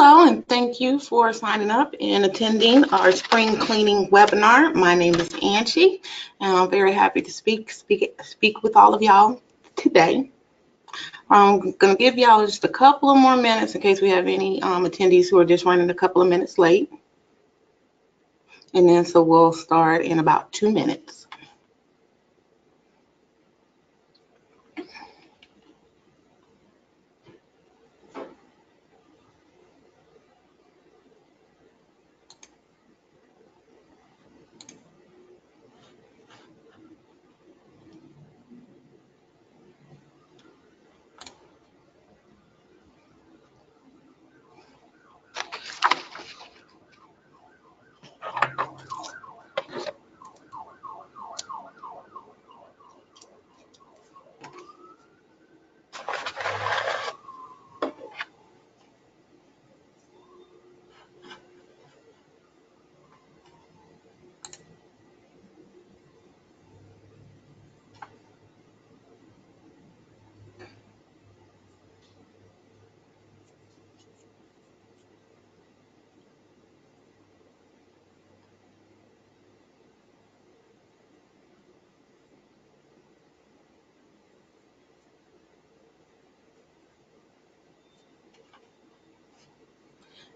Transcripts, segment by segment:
Hello, and thank you for signing up and attending our spring cleaning webinar. My name is Anji, and I'm very happy to speak with all of y'all today. I'm going to give y'all just a couple of more minutes in case we have any attendees who are just running a couple of minutes late. And then so we'll start in about 2 minutes.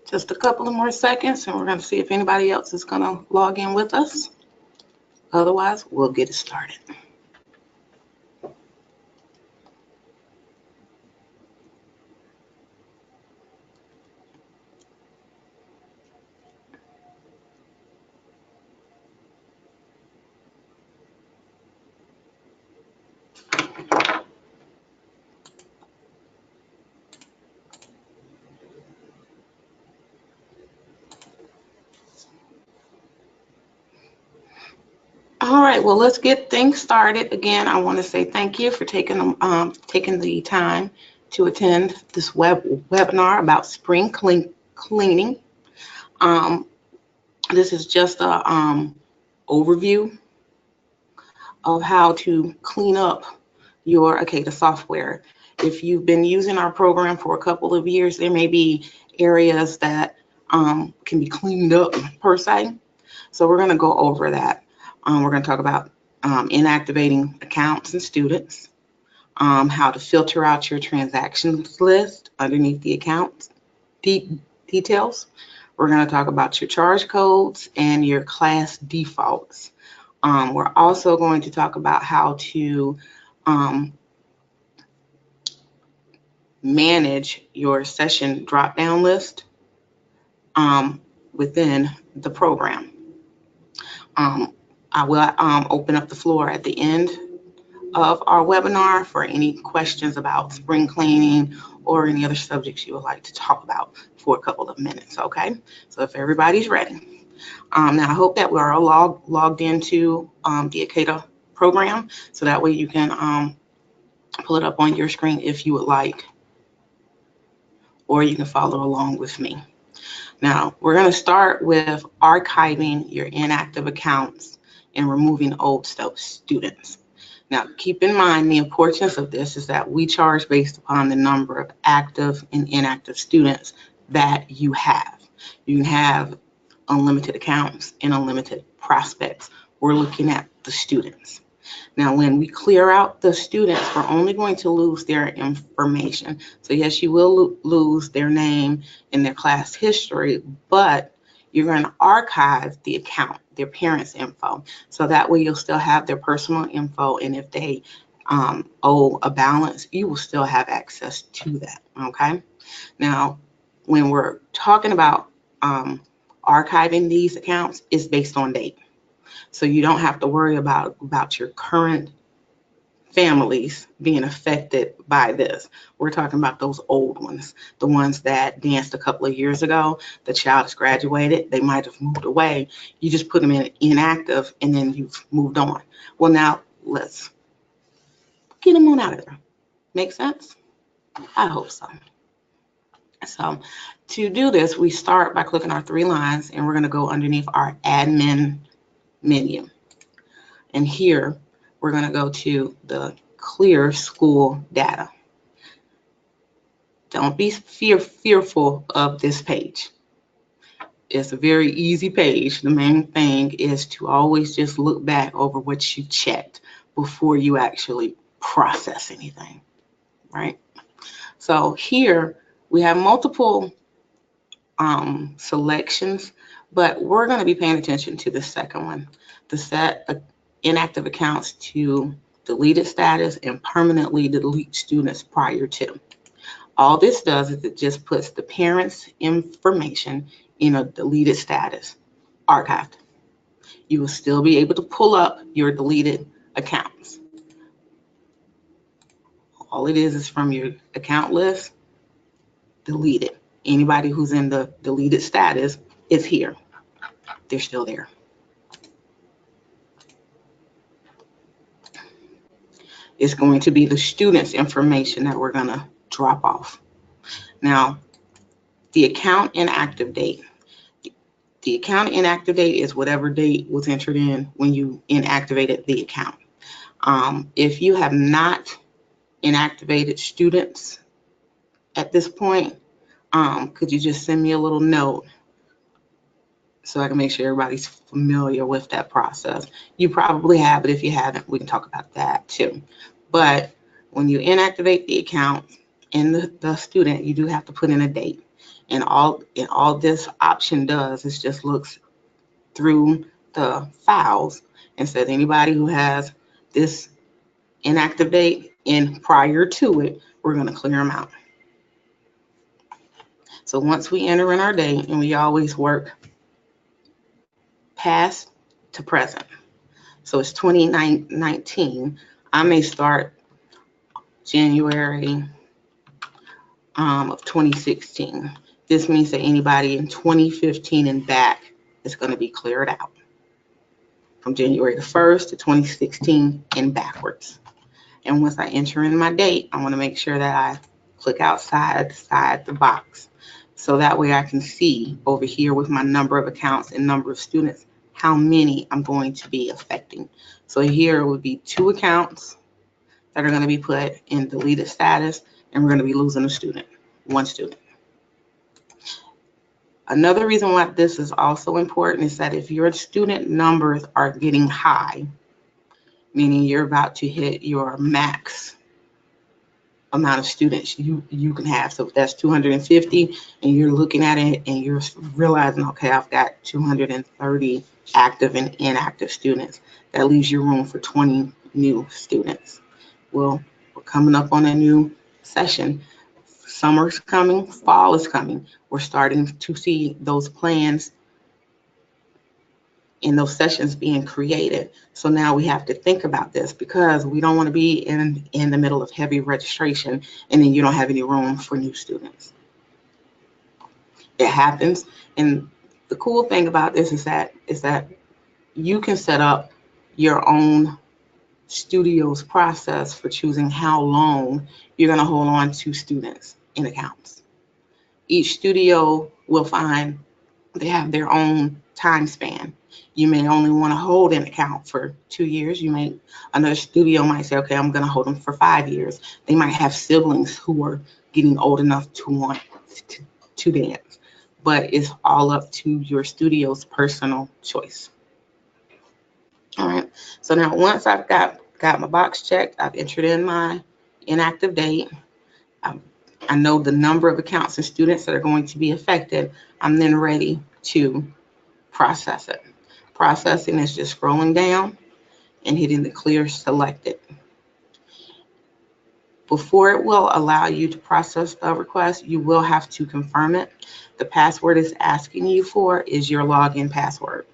Just a couple of more seconds, and we're going to see if anybody else is going to log in with us. Otherwise, we'll get it started. All right, well, let's get things started. Again, I want to say thank you for taking the time to attend this webinar about spring cleaning. This is just a overview of how to clean up your Akada software. If you've been using our program for a couple of years, there may be areas that can be cleaned up per se. So we're going to go over that. We're going to talk about inactivating accounts and students, how to filter out your transactions list underneath the accounts details. We're going to talk about your charge codes and your class defaults. We're also going to talk about how to manage your session drop-down list within the program. I will open up the floor at the end of our webinar for any questions about spring cleaning or any other subjects you would like to talk about for a couple of minutes, okay? So if everybody's ready. Now, I hope that we're all logged into the Akada program, so that way you can pull it up on your screen if you would like, or you can follow along with me. Now, we're going to start with archiving your inactive accounts and removing old students. Now, keep in mind the importance of this is that we charge based upon the number of active and inactive students that you have. You can have unlimited accounts and unlimited prospects. We're looking at the students. Now, when we clear out the students, we're only going to lose their information. So yes, you will lose their name and their class history, but you're going to archive the account, their parents' info. So that way you'll still have their personal info, and if they owe a balance, you will still have access to that, okay? Now, when we're talking about archiving these accounts, it's based on date. So you don't have to worry about your current families being affected by this. We're talking about those old ones, the ones that danced a couple of years ago. The child has graduated, they might have moved away. You just put them in inactive and then you've moved on. Well, now let's get them on out of there. Make sense? I hope so. So to do this, we start by clicking our 3 lines, and we're going to go underneath our admin menu. And here we're going to go to the clear school data. Don't be fearful of this page. It's a very easy page. The main thing is to always just look back over what you checked before you actually process anything, right? So here we have multiple selections, but we're going to be paying attention to the second one, the set inactive accounts to deleted status and permanently delete students prior to. All this does is it just puts the parents' information in a deleted status, archived. You will still be able to pull up your deleted accounts. All it is from your account list, deleted. Anybody who's in the deleted status is here. They're still there. It's going to be the student's information that we're going to drop off. Now, the account inactive date. The account inactive date is whatever date was entered in when you inactivated the account. If you have not inactivated students at this point, could you just send me a little note so I can make sure everybody's familiar with that process? You probably have, but if you haven't, we can talk about that too. But when you inactivate the account and the student, you do have to put in a date. And all this option does is just looks through the files and says anybody who has this inactive date and prior to it, we're going to clear them out. So once we enter in our date, and we always work past to present. So it's 2019. I may start January of 2016. This means that anybody in 2015 and back is going to be cleared out from January the 1st to 2016 and backwards. And once I enter in my date, I want to make sure that I click outside the box. So that way I can see over here with my number of accounts and number of students, how many I'm going to be affecting. So here would be 2 accounts that are going to be put in deleted status, and we're going to be losing a student, 1 student. Another reason why this is also important is that if your student numbers are getting high, meaning you're about to hit your max amount of students you can have. So if that's 250 and you're looking at it and you're realizing, okay, I've got 230 active and inactive students, that leaves you room for 20 new students. Well, we're coming up on a new session. Summer's coming, fall is coming. We're starting to see those plans and those sessions being created. So now we have to think about this because we don't want to be in the middle of heavy registration and then you don't have any room for new students. It happens. And the cool thing about this is that you can set up your own studio's process for choosing how long you're going to hold on to students in accounts. Each studio will find they have their own time span. You may only want to hold an account for 2 years. Another studio might say, okay, I'm going to hold them for 5 years. They might have siblings who are getting old enough to want to dance, but it's all up to your studio's personal choice. All right. So now once I've got my box checked, I've entered in my inactive date. I know the number of accounts and students that are going to be affected. I'm then ready to process it. Processing is just scrolling down and hitting the clear selected. Before it will allow you to process the request, you will have to confirm it. The password it's asking you for is your login password.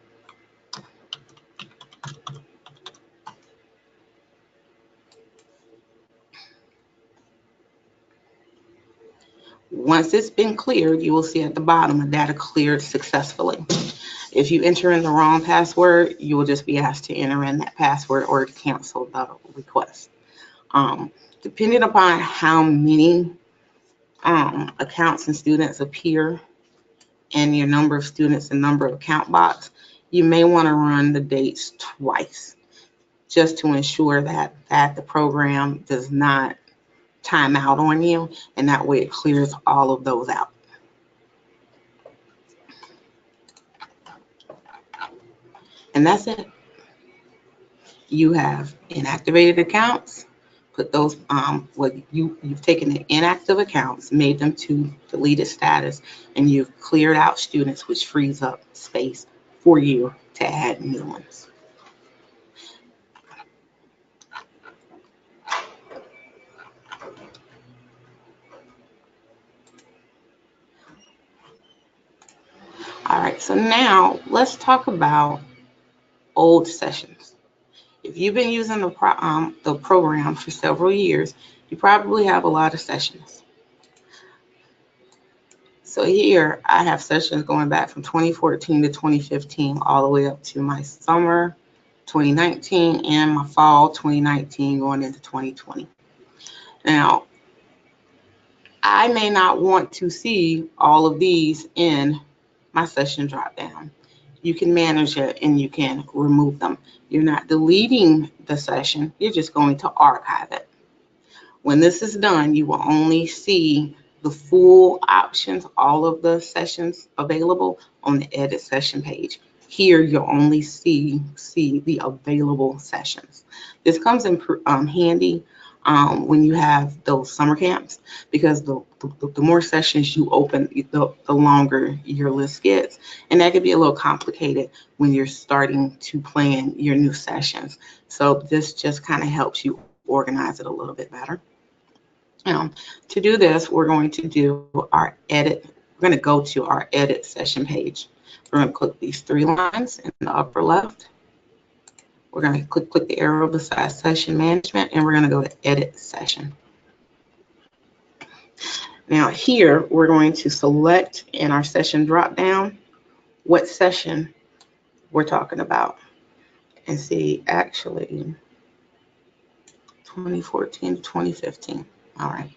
Once it's been cleared, you will see at the bottom a data cleared successfully. If you enter in the wrong password, you will just be asked to enter in that password or to cancel the request. Depending upon how many accounts and students appear in your number of students and number of account box, you may want to run the dates twice just to ensure that the program does not timeout on you, and that way it clears all of those out. And that's it. You have inactivated accounts. Put those, you've taken the inactive accounts, made them to deleted status, and you've cleared out students, which frees up space for you to add new ones. All right, so now let's talk about old sessions. If you've been using the program for several years, you probably have a lot of sessions. So here I have sessions going back from 2014 to 2015, all the way up to my summer 2019 and my fall 2019 going into 2020. Now, I may not want to see all of these in my session dropdown. You can manage it and you can remove them. You're not deleting the session, you're just going to archive it. When this is done, you will only see the full options, all of the sessions available on the edit session page. Here, you'll only see the available sessions. This comes in handy when you have those summer camps, because the more sessions you open, the longer your list gets. And that could be a little complicated when you're starting to plan your new sessions. So this just kind of helps you organize it a little bit better. To do this, we're going to do our edit. We're going to go to our edit session page. We're going to click these three lines in the upper left. We're going to click the arrow beside session management, and we're going to go to edit session. Now here, we're going to select in our session drop down what session we're talking about. And see, actually, 2014 to 2015. All right.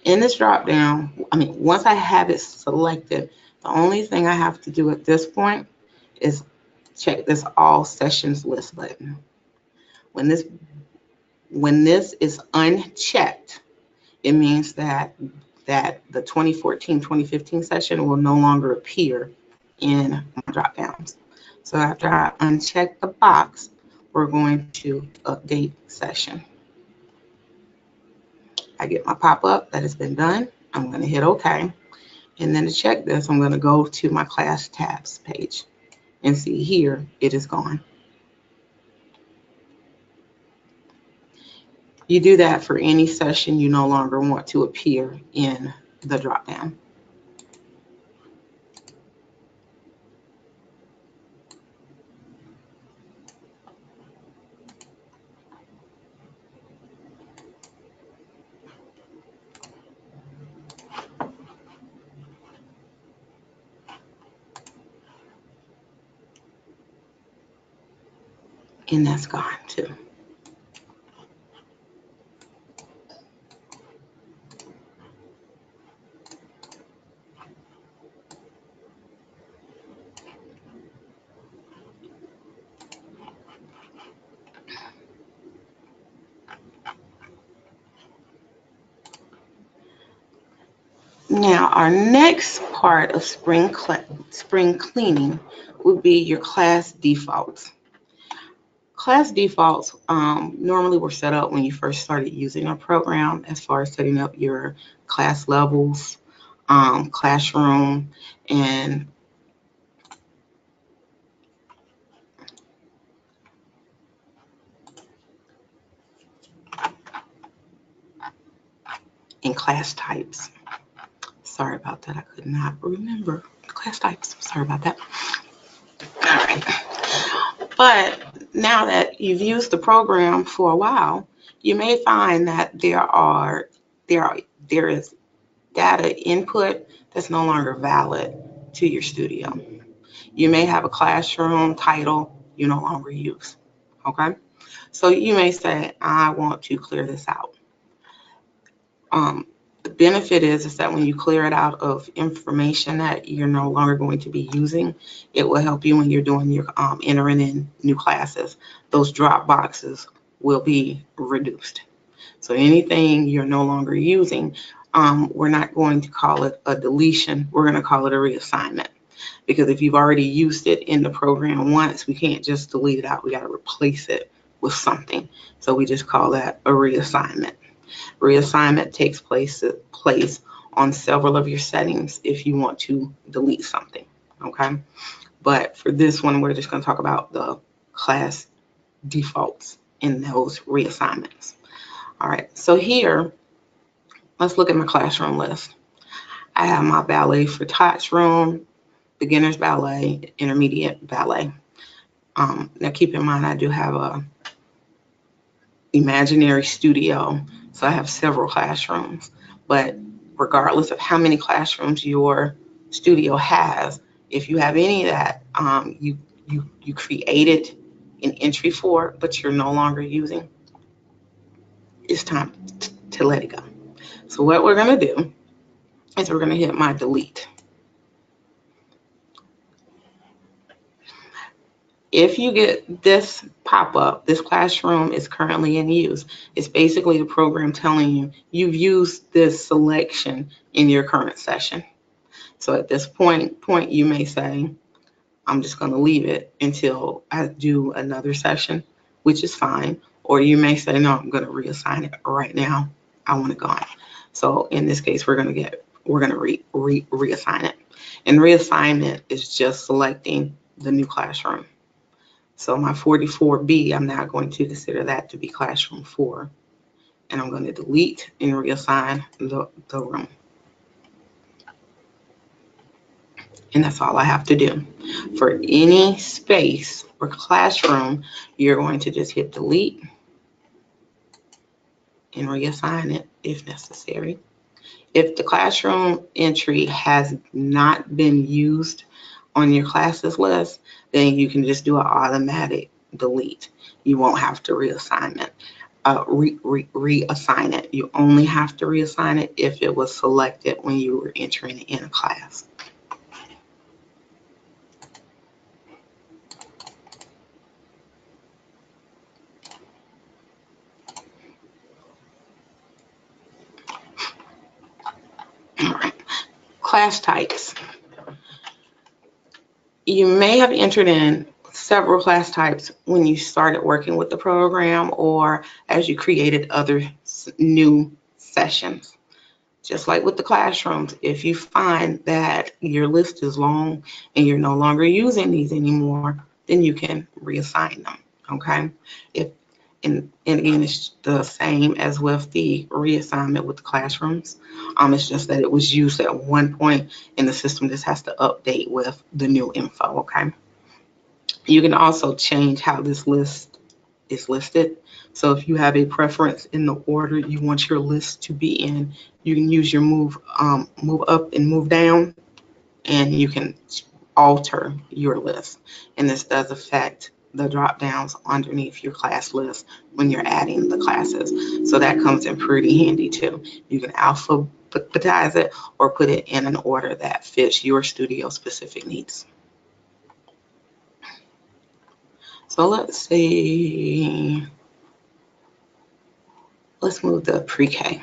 In this drop down, once I have it selected, the only thing I have to do at this point is check this all sessions list button. When this is unchecked, it means that the 2014-2015 session will no longer appear in my drop downs. So after I uncheck the box, we're going to update session. I get my pop-up that has been done. I'm going to hit OK. And then to check this, I'm going to go to my class tabs page and see here it is gone. You do that for any session you no longer want to appear in the dropdown. And that's gone too. Now, our next part of spring cleaning would be your class defaults. Class defaults normally were set up when you first started using a program, as far as setting up your class levels, classroom, and class types. Sorry about that. I could not remember class types. Sorry about that. All right. But now that you've used the program for a while, you may find that there is data input that's no longer valid to your studio. You may have a classroom title you no longer use. Okay? So you may say, I want to clear this out. The benefit is that when you clear it out of information that you're no longer going to be using, it will help you when you're doing your entering in new classes. Those drop boxes will be reduced. So anything you're no longer using, we're not going to call it a deletion. We're going to call it a reassignment. Because if you've already used it in the program once, we can't just delete it out. We got to replace it with something. So we just call that a reassignment. Reassignment takes place on several of your settings if you want to delete something, okay? But for this one, we're just going to talk about the class defaults in those reassignments. All right, so here, let's look at my classroom list. I have my ballet for tots room, beginner's ballet, intermediate ballet. Now keep in mind, I do have a imaginary studio, so I have several classrooms. But regardless of how many classrooms your studio has, if you have any that you created an entry for, but you're no longer using, it's time to let it go. So what we're going to do is we're going to hit my delete. If you get this pop-up, this classroom is currently in use. It's basically the program telling you you've used this selection in your current session. So at this point you may say, I'm just going to leave it until I do another session, which is fine. Or you may say, no, I'm going to reassign it right now. I want it gone. So in this case, we're going to reassign it. And reassignment is just selecting the new classroom. So my 44B, I'm now going to consider that to be classroom 4. And I'm going to delete and reassign the room. And that's all I have to do. For any space or classroom, you're going to just hit delete and reassign it if necessary. If the classroom entry has not been used on your classes list, then you can just do an automatic delete. You won't have to reassign it. Reassign it. You only have to reassign it if it was selected when you were entering it in a class. All right. Class types. You may have entered in several class types when you started working with the program or as you created other new sessions. Just like with the classrooms, if you find that your list is long and you're no longer using these anymore, then you can reassign them, okay? And again, it's the same as with the reassignment with the classrooms. It's just that it was used at one point and the system just has to update with the new info, okay? You can also change how this list is listed. So if you have a preference in the order you want your list to be in, you can use your move up and move down, and you can alter your list. And this does affect the drop downs underneath your class list when you're adding the classes. So that comes in pretty handy too. You can alphabetize it or put it in an order that fits your studio specific needs. So let's see. Let's move to pre-K.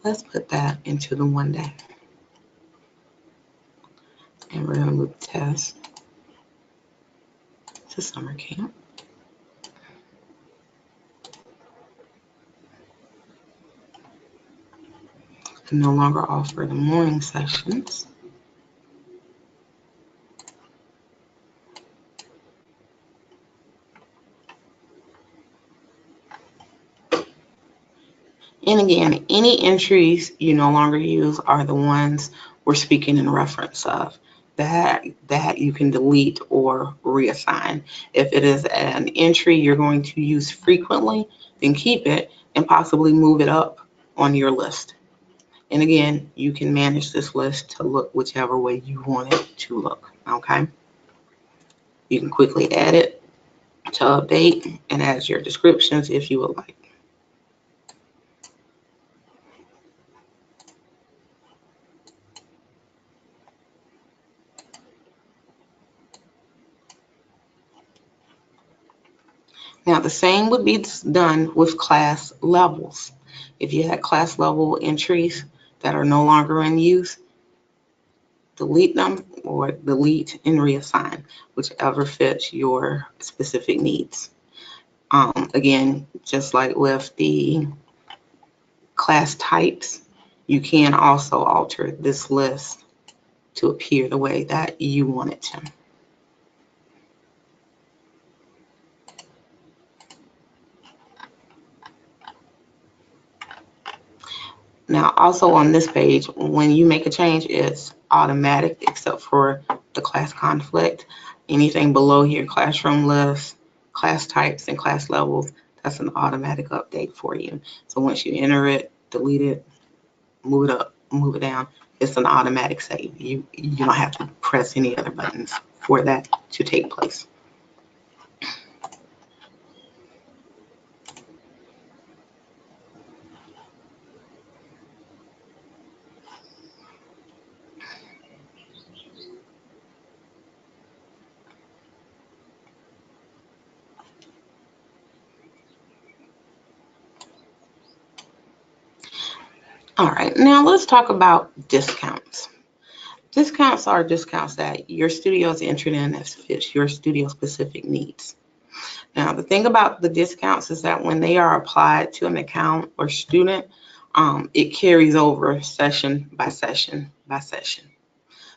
Let's put that into the 1 day. And we're going to move the test to summer camp. I no longer offer the morning sessions. And again, any entries you no longer use are the ones we're speaking in reference of. That you can delete or reassign. If it is an entry you're going to use frequently, then keep it and possibly move it up on your list. And again, you can manage this list to look whichever way you want it to look, okay? You can quickly add it to update and add your descriptions if you would like. Now, the same would be done with class levels. If you had class level entries that are no longer in use, delete them or delete and reassign, whichever fits your specific needs. Again, just like with the class types, you can also alter this list to appear the way that you want it to. Now, also on this page, when you make a change, it's automatic except for the class conflict. Anything below here, classroom list, class types, and class levels, that's an automatic update for you. So once you enter it, delete it, move it up, move it down, it's an automatic save. You don't have to press any other buttons for that to take place. All right, now let's talk about discounts. Discounts are discounts that your studio is entered in that fits your studio specific needs. Now, the thing about the discounts is that when they are applied to an account or student, it carries over session by session by session.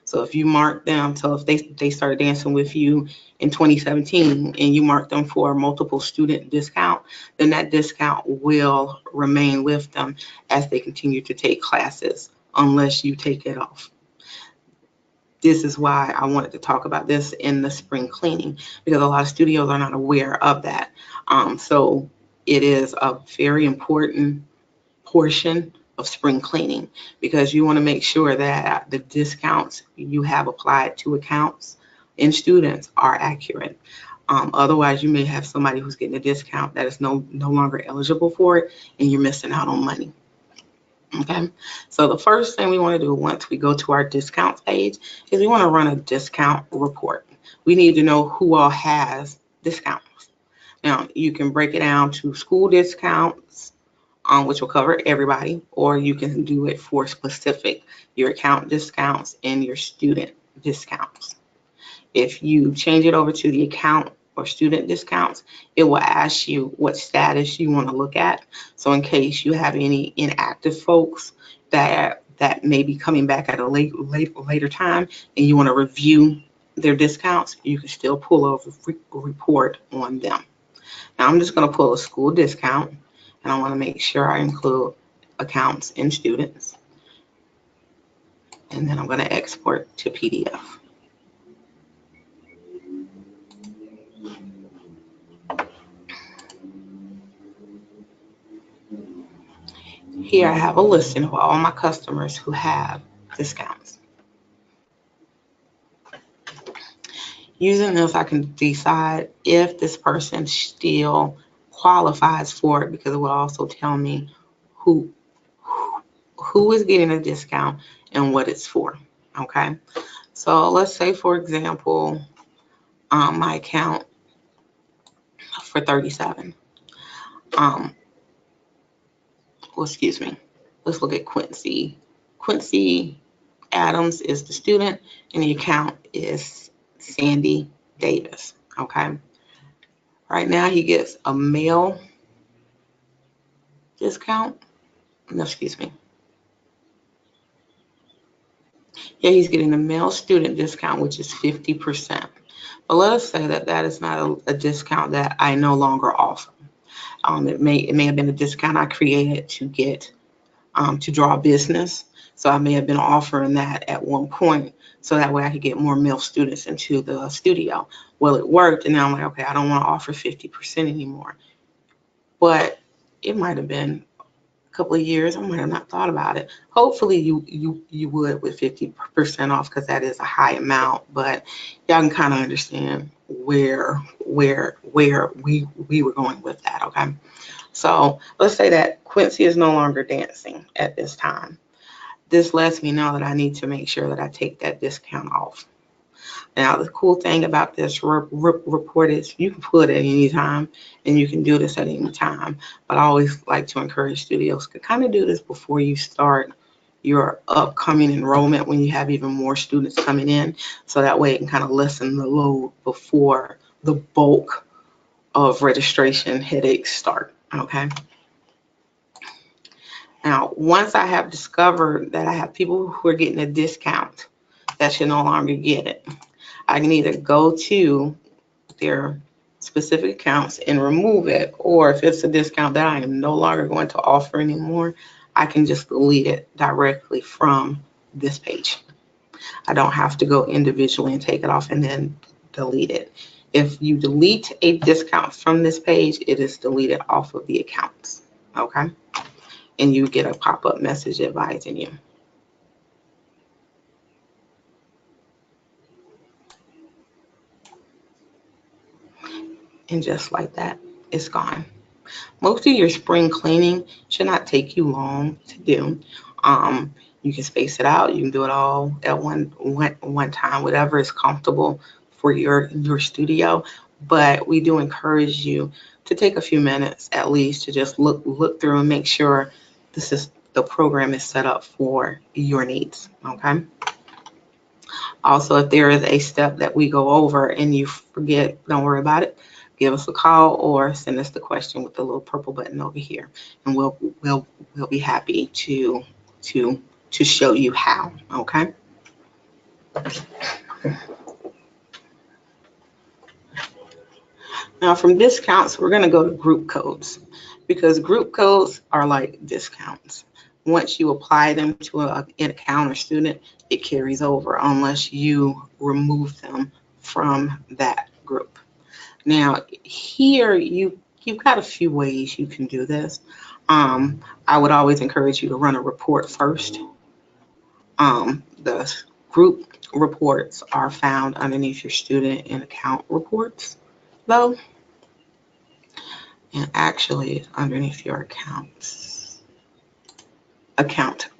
So if you mark them, so if they started dancing with you in 2017 and you mark them for a multiple student discount, then that discount will remain with them as they continue to take classes unless you take it off. This is why I wanted to talk about this in the spring cleaning, because a lot of studios are not aware of that. So it is a very important portion of spring cleaning, because you want to make sure that the discounts you have applied to accounts and students are accurate. Otherwise, you may have somebody who's getting a discount that is no longer eligible for it, and you're missing out on money. Okay, so the first thing we want to do once we go to our discounts page is we want to run a discount report. We need to know who all has discounts. Now, you can break it down to school discounts, which will cover everybody, or you can do it for specific, your account discounts and your student discounts. If you change it over to the account or student discounts, it will ask you what status you want to look at. So in case you have any inactive folks that may be coming back at a later time and you want to review their discounts, you can still pull a report on them. Now I'm just going to pull a school discount, and I want to make sure I include accounts and students. And then I'm going to export to PDF. Here I have a listing of all my customers who have discounts. Using this, I can decide if this person still qualifies for it, because it will also tell me who is getting a discount and what it's for. Okay, so let's say, for example, my account for 37. Excuse me. Let's look at Quincy. Quincy Adams is the student, and the account is Sandy Davis. Okay. Right now, he gets a male discount. No, excuse me. Yeah, he's getting a male student discount, which is 50%. But let us say that that is not a discount that I no longer offer. It may have been a discount I created to get to draw business. So I may have been offering that at one point, so that way I could get more male students into the studio. Well, it worked, and now I'm like, okay, I don't want to offer 50% anymore. But it might have been a couple of years, I might have not thought about it. Hopefully you would with 50% off, because that is a high amount. But y'all can kind of understand where we were going with that. Okay. So let's say that Quincy is no longer dancing at this time. This lets me know that I need to make sure that I take that discount off. Now, the cool thing about this report is you can pull it at any time, and you can do this at any time. But I always like to encourage studios to kind of do this before you start your upcoming enrollment, when you have even more students coming in, so that way it can kind of lessen the load before the bulk of registration headaches start. Okay. Now, once I have discovered that I have people who are getting a discount that should no longer get it, I can either go to their specific accounts and remove it, or if it's a discount that I am no longer going to offer anymore, I can just delete it directly from this page. I don't have to go individually and take it off and then delete it. If you delete a discount from this page, it is deleted off of the accounts, okay? And you get a pop-up message advising you. And just like that, it's gone. Most of your spring cleaning should not take you long to do. You can space it out. You can do it all at one time, whatever is comfortable for your studio. But we do encourage you to take a few minutes at least to just look through and make sure the program is set up for your needs. Okay. Also, if there is a step that we go over and you forget, don't worry about it. Give us a call or send us the question with the little purple button over here, and we'll be happy to show you how. Okay. Now, from discounts, we're going to go to group codes, because group codes are like discounts. Once you apply them to an account or student, it carries over unless you remove them from that group. Now, here you've got a few ways you can do this. I would always encourage you to run a report first. The group reports are found underneath your student and account reports, though, and actually underneath your account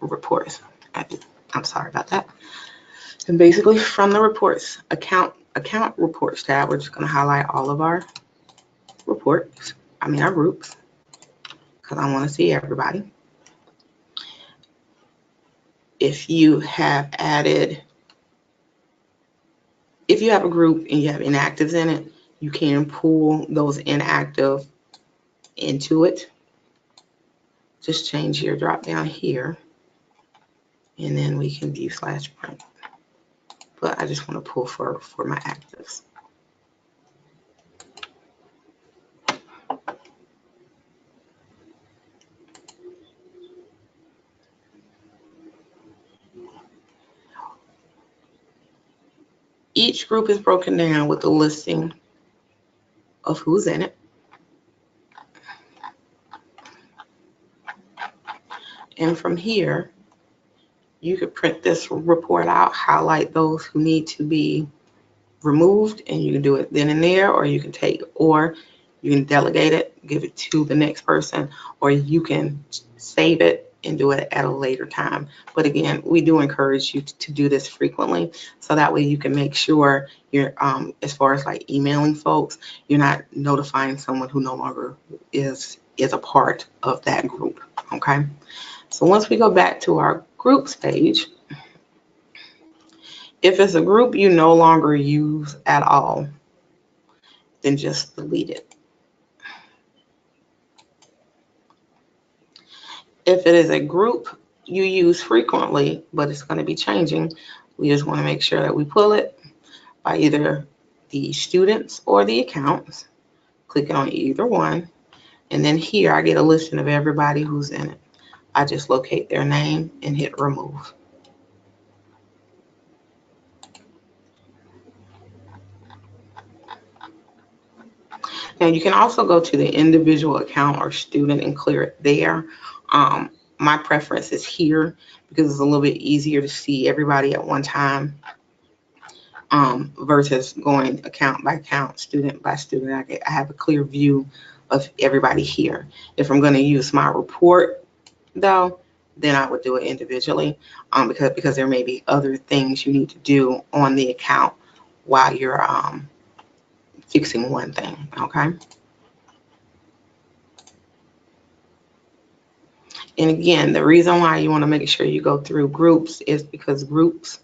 reports. I'm sorry about that. And basically, from the reports, account reports tab, we're just going to highlight all of our reports, our groups, because I want to see everybody. If you have a group and you have inactives in it, you can pull those inactive into it. Just change your drop down here, and then we can view / print. But I just want to pull for my actives. Each group is broken down with a listing of who's in it. And from here, you could print this report out, highlight those who need to be removed, and you can do it then and there, or you can delegate it, give it to the next person, or you can save it and do it at a later time. But again, we do encourage you to do this frequently, so that way you can make sure you're, as far as like emailing folks, you're not notifying someone who no longer is a part of that group. Okay. So once we go back to our groups page, if it's a group you no longer use at all, then just delete it. If it is a group you use frequently, but it's going to be changing, we just want to make sure that we pull it by either the students or the accounts, clicking on either one. And then here I get a listing of everybody who's in it. I just locate their name and hit remove. Now you can also go to the individual account or student and clear it there. My preference is here because it's a little bit easier to see everybody at one time, versus going account by account, student by student. I have a clear view of everybody here. If I'm going to use my report, though, then I would do it individually, because there may be other things you need to do on the account while you're fixing one thing, okay? And again, the reason why you want to make sure you go through groups is because groups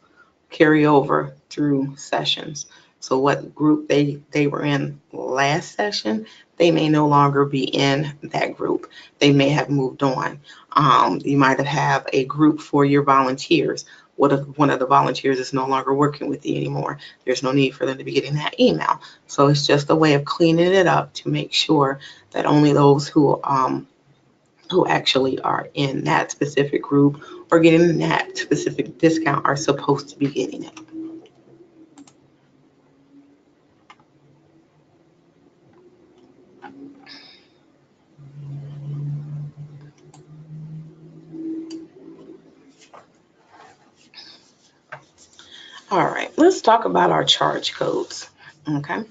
carry over through sessions. So what group they were in last session, they may no longer be in that group. They may have moved on. You might have a group for your volunteers. What if one of the volunteers is no longer working with you anymore? There's no need for them to be getting that email. So it's just a way of cleaning it up to make sure that only those who actually are in that specific group or getting that specific discount are supposed to be getting it. All right, let's talk about our charge codes, okay?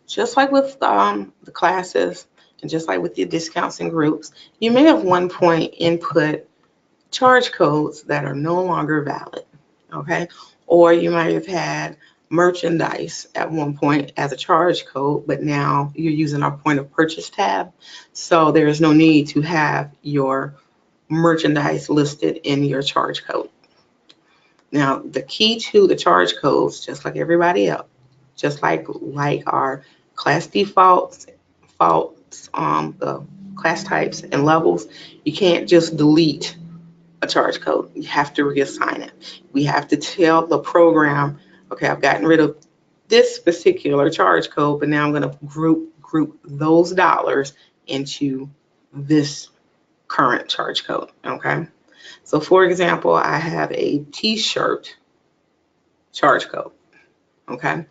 Just like with the classes and just like with your discounts and groups, you may have one point input charge codes that are no longer valid, okay? Or you might have had merchandise at one point as a charge code, but now you're using our point of purchase tab. So there is no need to have your merchandise listed in your charge code. Now, the key to the charge codes, just like everybody else, just like our class defaults, the class types and levels, you can't just delete a charge code. You have to reassign it. We have to tell the program, okay, I've gotten rid of this particular charge code, but now I'm going to group those dollars into this current charge code, okay? So for example, I have a t-shirt charge code, okay?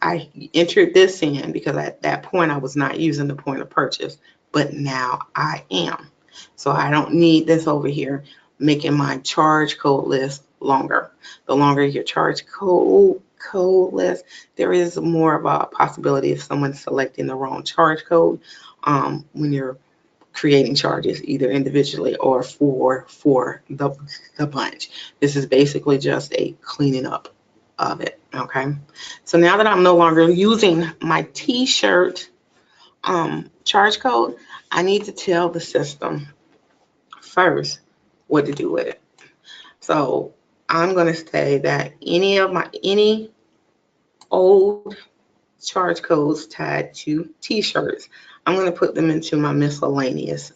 I entered this in because at that point I was not using the point of purchase, but now I am. So I don't need this over here making my charge code list longer. The longer your charge code list, there is more of a possibility of someone selecting the wrong charge code when you're creating charges either individually or for the bunch. This is basically just a cleaning up of it, okay? So now that I'm no longer using my t-shirt charge code, I need to tell the system first what to do with it. So I'm going to say that any old charge codes tied to t-shirts, I'm going to put them into my miscellaneous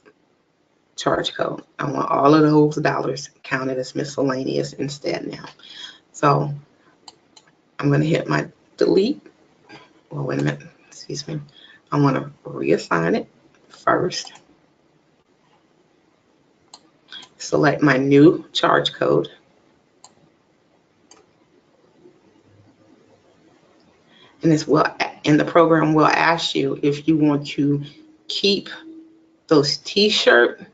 charge code. I want all of those dollars counted as miscellaneous instead now. So I'm going to hit my delete. Well, wait a minute, excuse me. I want to reassign it first. Select my new charge code. And the program will ask you if you want to keep those t-shirt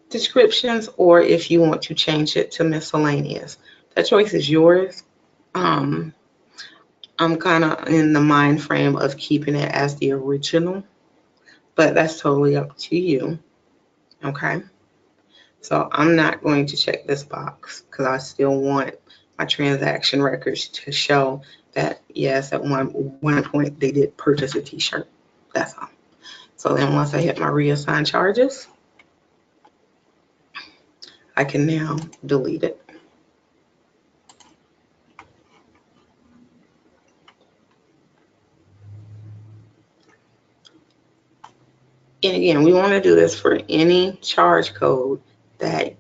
descriptions or if you want to change it to miscellaneous. That choice is yours. I'm kind of in the mind frame of keeping it as the original, but that's totally up to you, okay? So I'm not going to check this box because I still want my transaction records to show that, yes, at one point they did purchase a t-shirt. That's all. So then once I hit my reassign charges, I can now delete it. And again, we want to do this for any charge code that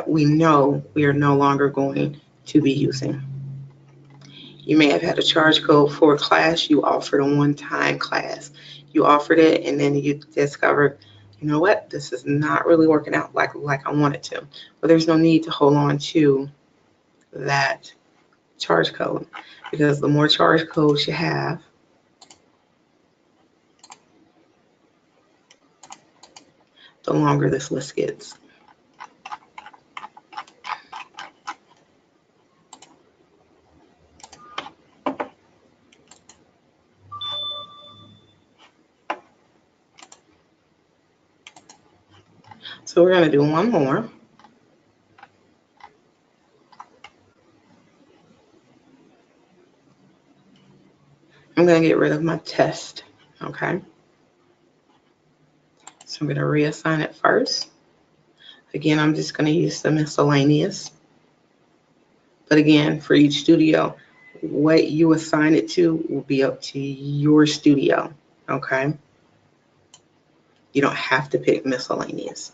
we know we are no longer going to be using. You may have had a charge code for a class you offered, a one-time class. You offered it and then you discovered, you know what, this is not really working out like I want it to. But there's no need to hold on to that charge code because the more charge codes you have, the longer this list gets. So we're going to do one more. I'm going to get rid of my test, okay? So I'm going to reassign it first. Again, I'm just going to use the miscellaneous. But again, for each studio, what you assign it to will be up to your studio, okay? You don't have to pick miscellaneous.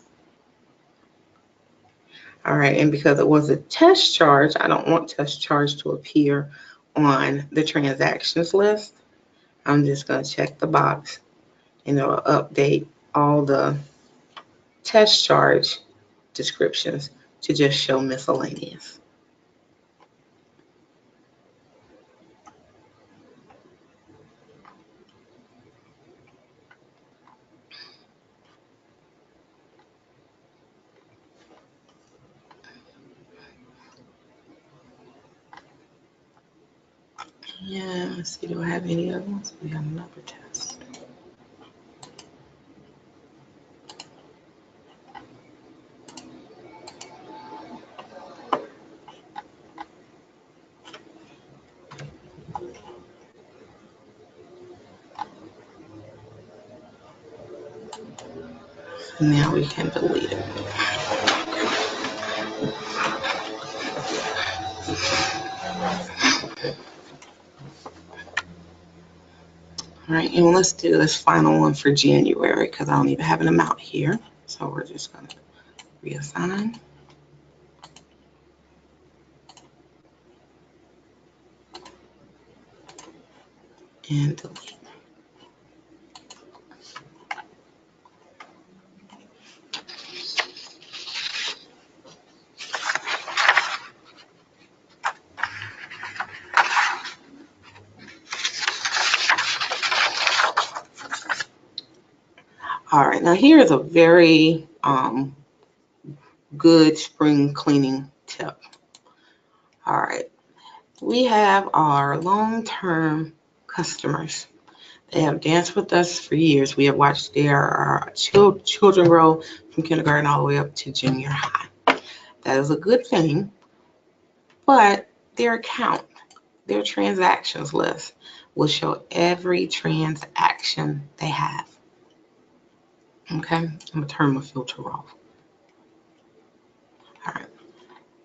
All right, and because it was a test charge, I don't want test charge to appear on the transactions list. I'm just going to check the box and it'll update all the test charge descriptions to just show miscellaneous. Yeah, let's see, do I have any other ones? We have another test. Now we can delete it. All right, and let's do this final one for January because I don't even have an amount here. So we're just going to reassign. And delete. All right, now here is a very good spring cleaning tip. All right, we have our long-term customers. They have danced with us for years. We have watched their children grow from kindergarten all the way up to junior high. That is a good thing, but their account, their transactions list will show every transaction they have. Okay, I'm gonna turn my filter off. All right,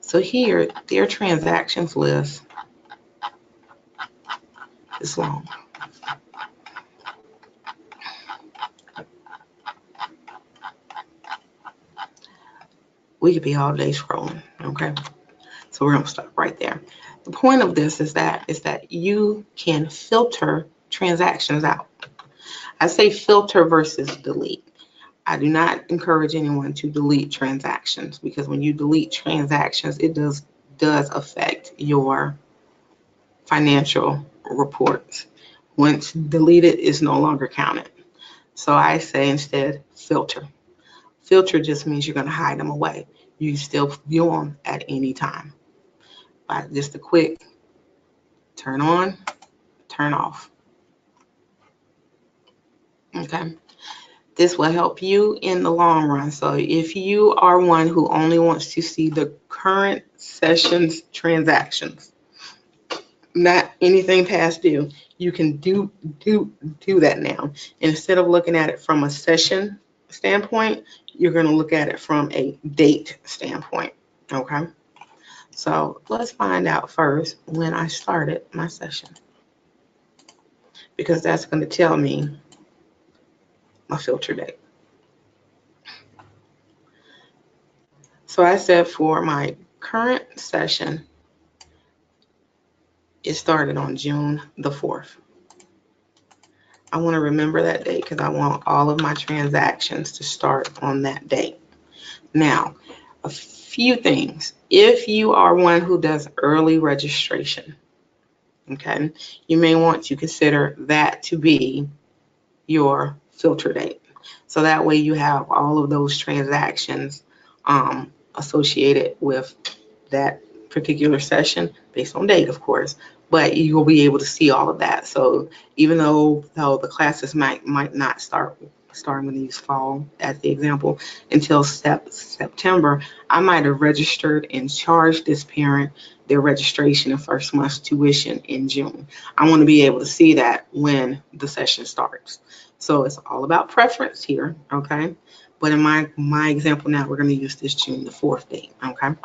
so here, their transactions list is long. We could be all day scrolling, okay? So we're gonna stop right there. The point of this is that you can filter transactions out. I say filter versus delete. I do not encourage anyone to delete transactions because when you delete transactions, it does affect your financial reports. Once deleted, it's no longer counted. So I say instead filter. Filter just means you're going to hide them away. You still view them at any time. By just a quick turn on, turn off. Okay. This will help you in the long run. So if you are one who only wants to see the current session's transactions, not anything past due, you can do that now. And instead of looking at it from a session standpoint, you're going to look at it from a date standpoint. Okay. So let's find out first when I started my session, because that's going to tell me my filter date. So I said for my current session, it started on June the 4th. I want to remember that date because I want all of my transactions to start on that date. Now, a few things. If you are one who does early registration, okay, you may want to consider that to be your filter date. So that way you have all of those transactions associated with that particular session based on date, of course, but you will be able to see all of that. So even though the classes might not start when these fall, as the example, until September, I might have registered and charged this parent their registration and first month's tuition in June. I want to be able to see that when the session starts. So it's all about preference here, okay? But in my example now, we're going to use this June the 4th date, okay?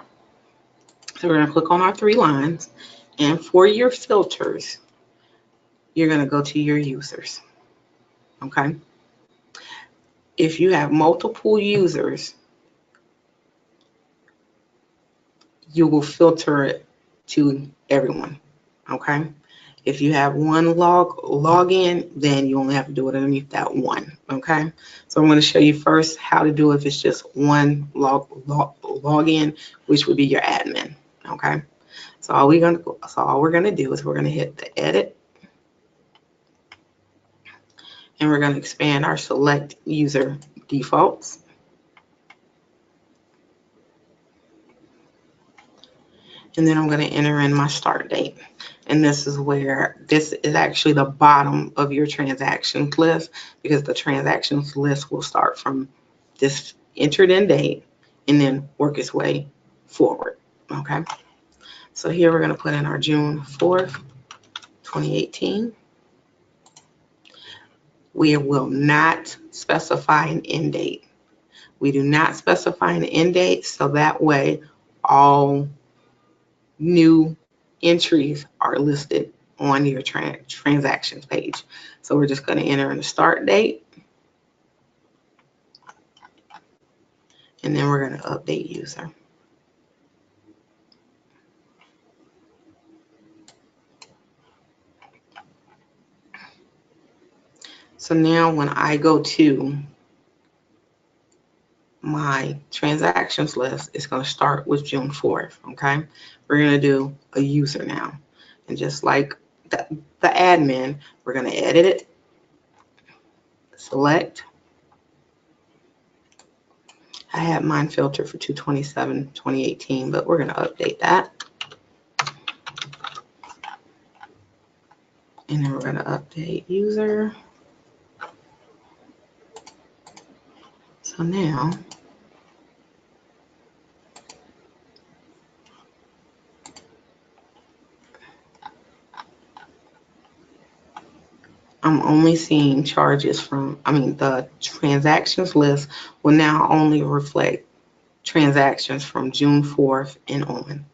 So we're going to click on our 3 lines, and for your filters, you're going to go to your users, okay? If you have multiple users, you will filter it to everyone, okay? If you have one login, then you only have to do it underneath that one, okay? So I'm going to show you first how to do it if it's just one login, which would be your admin, okay? So all we're going to do is we're going to hit the edit, and we're going to expand our select user defaults. And then I'm going to enter in my start date. And this is actually the bottom of your transactions list, because the transactions list will start from this entered in date and then work its way forward, okay? So here we're going to put in our June 4th, 2018. We will not specify an end date. We do not specify an end date, so that way all new entries are listed on your transactions page. So we're just going to enter in the start date, and then we're going to update user. So now when I go to my transactions list, it's going to start with June 4th, okay? We're going to do a user now. And just like the admin, we're going to edit it, select. I have mine filtered for 2/27/2018, but we're going to update that. And then we're going to update user. So now I'm only seeing charges from, the transactions list will now only reflect transactions from June 4th and on.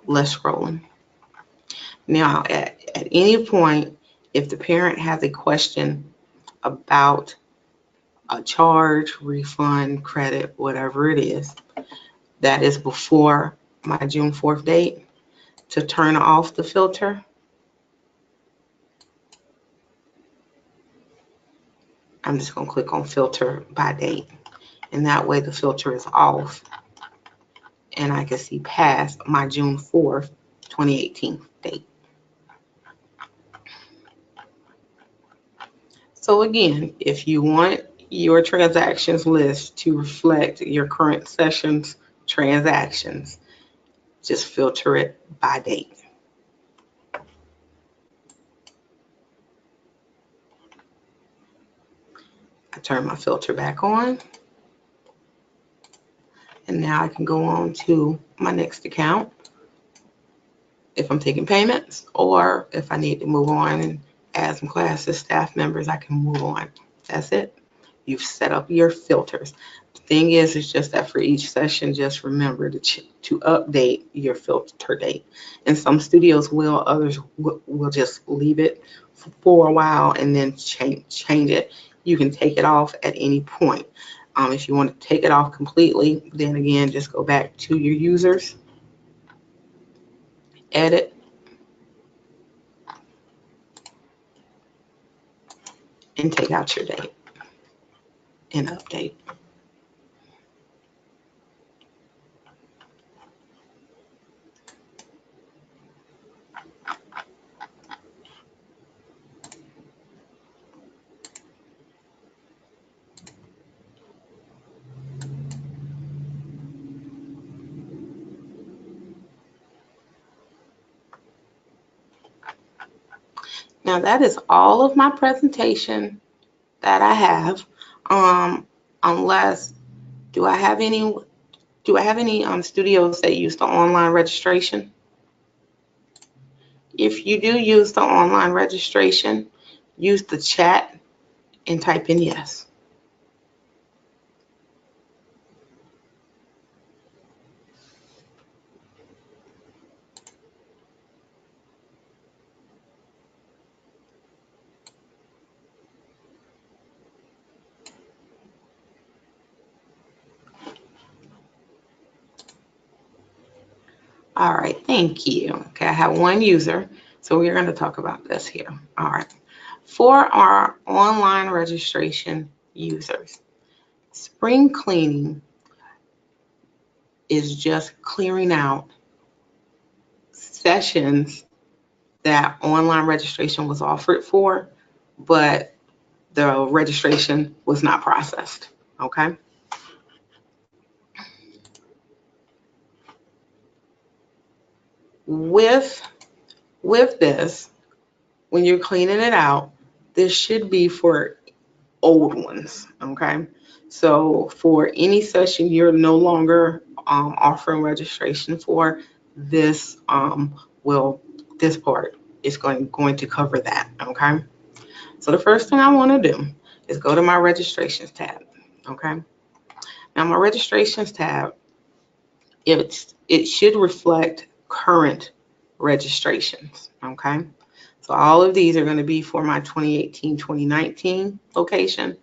Let's scroll in. Now, at any point, if the parent has a question about a charge, refund, credit, whatever it is, that is before my June 4th date, to turn off the filter, I'm just going to click on filter by date. And that way the filter is off, and I can see past my June 4th, 2018 date. So again, if you want your transactions list to reflect your current session's transactions, just filter it by date. I turn my filter back on, and now I can go on to my next account if I'm taking payments, or if I need to move on and add some classes, staff members, I can move on. That's it. You've set up your filters. The thing is, it's just that for each session, just remember to update your filter date. And some studios will, others will just leave it for a while and then change it. You can take it off at any point. If you want to take it off completely, then again, just go back to your users, edit, and take out your date and update. Now that is all of my presentation that I have. Unless, do I have any Do I have any studios that use the online registration? If you do use the online registration, use the chat and type in yes. All right, thank you. Okay, I have one user, so we're going to talk about this here. All right, for our online registration users, spring cleaning is just clearing out sessions that online registration was offered for, but the registration was not processed, okay? With this, when you're cleaning it out, this should be for old ones, okay? So for any session you're no longer offering registration for, this this part is going to cover that, okay? So the first thing I want to do is go to my registrations tab, okay? Now my registrations tab, it should reflect current registrations, okay? So all of these are going to be for my 2018-2019 location,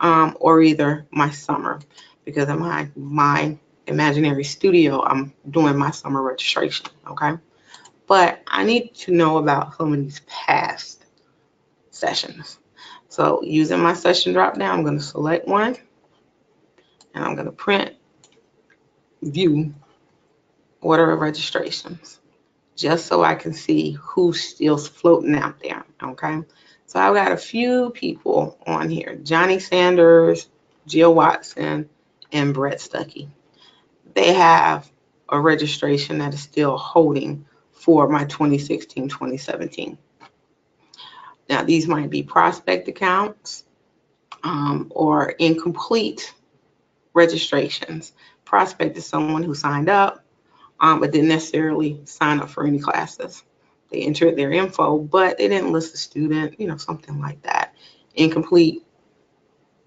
or either my summer, because in my imaginary studio, I'm doing my summer registration, okay? But I need to know about some of these past sessions. So using my session drop down, I'm going to select one, and I'm going to print view order of registrations, just so I can see who's still floating out there, okay? So I've got a few people on here: Johnny Sanders, Jill Watson, and Brett Stuckey. They have a registration that is still holding for my 2016-2017. Now, these might be prospect accounts or incomplete registrations. Prospect is someone who signed up, but didn't necessarily sign up for any classes. They entered their info, but they didn't list a student, something like that. Incomplete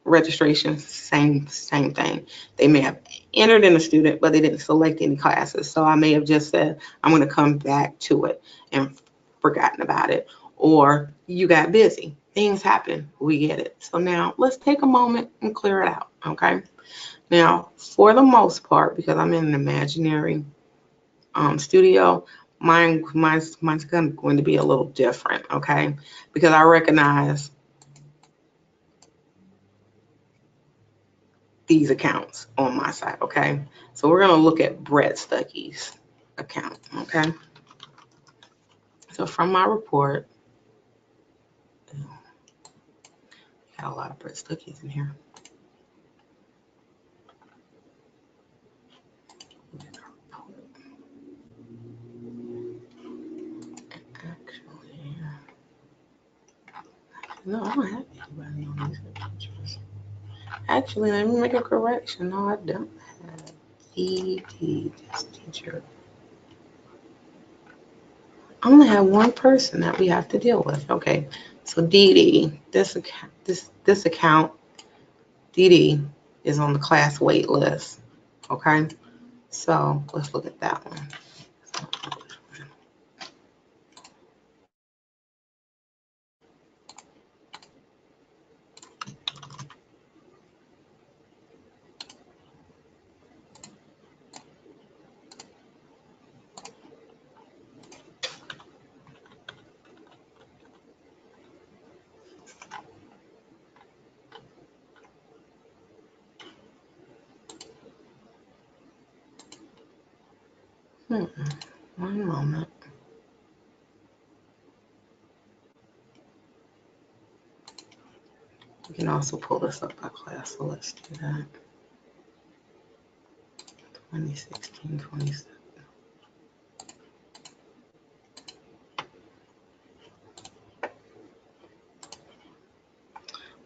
registration, same thing. They may have entered in a student, but they didn't select any classes. So I may have just said, I'm going to come back to it and forgotten about it. Or you got busy. Things happen. We get it. So now let's take a moment and clear it out, okay? Now, for the most part, because I'm in an imaginary studio, mine's going to be a little different, okay? Because I recognize these accounts on my side, okay? So we're going to look at Brett Stuckey's account, okay? So from my report, got a lot of Brett Stuckey's in here. Actually, no, I don't have anybody on these pictures. Actually, let me make a correction. No, I don't have this teacher. I only have one person that we have to deal with. Okay, so Dee Dee, this account, Dee Dee is on the class wait list. Okay, so let's look at that one. One moment. We can also pull this up by class, so let's do that. 2016, 2017.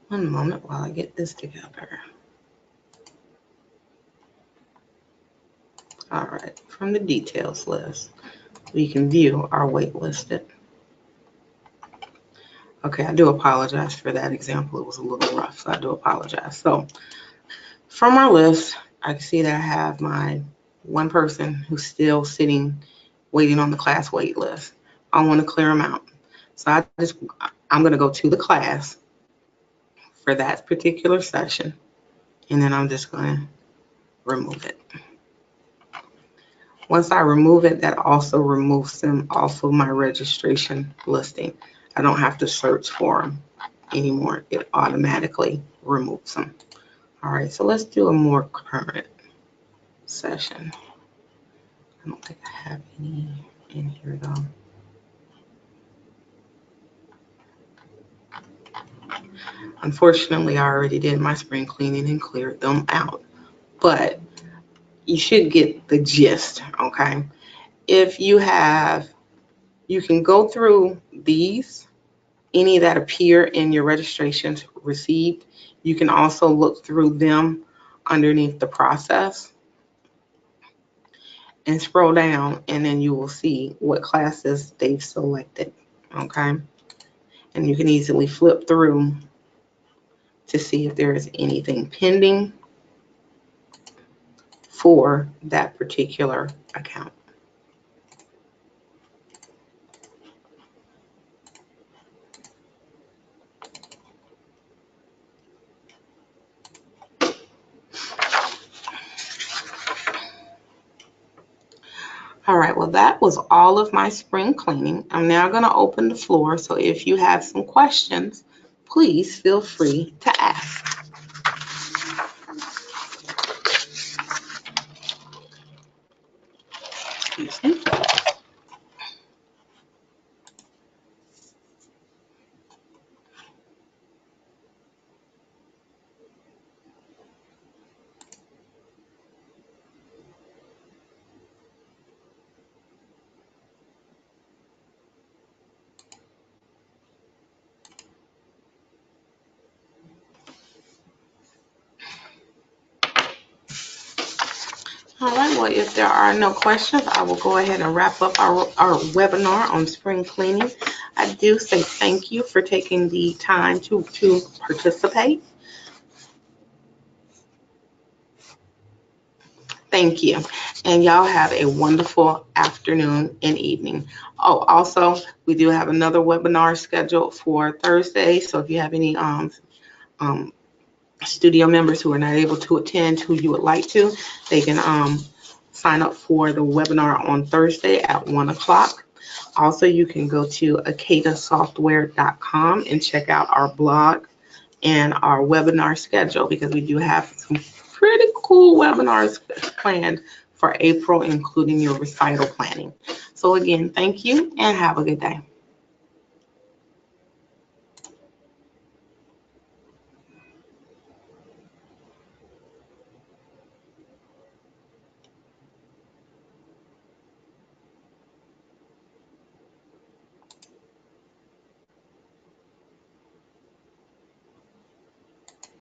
One moment while I get this together. from the details list, we can view our wait listed. Okay, I do apologize for that example. It was a little rough, so I do apologize. So from our list, I can see that I have my one person who's still sitting, waiting on the class wait list. I want to clear them out. So I'm going to go to the class for that particular session, and then I'm just going to remove it. Once I remove it, that also removes them off of my registration listing. I don't have to search for them anymore. It automatically removes them. All right, so let's do a more current session. I don't think I have any in here though. Unfortunately, I already did my spring cleaning and cleared them out, but you should get the gist, okay? If you can go through these, any that appear in your registrations received. You can also look through them underneath the process and scroll down, and then you will see what classes they've selected, okay? And you can easily flip through to see if there is anything pending for that particular account. All right, well, that was all of my spring cleaning. I'm now going to open the floor, so if you have some questions, please feel free to ask. Excuse me. All right, well, if there are no questions, I will go ahead and wrap up our webinar on spring cleaning. I do say thank you for taking the time to participate. Thank you. And y'all have a wonderful afternoon and evening. Oh, also, we do have another webinar scheduled for Thursday. So if you have any studio members who are not able to attend, who you would like to, they can sign up for the webinar on Thursday at 1 o'clock. Also, you can go to akadasoftware.com and check out our blog and our webinar schedule, because we do have some pretty cool webinars planned for April, including your recital planning. So again, thank you and have a good day.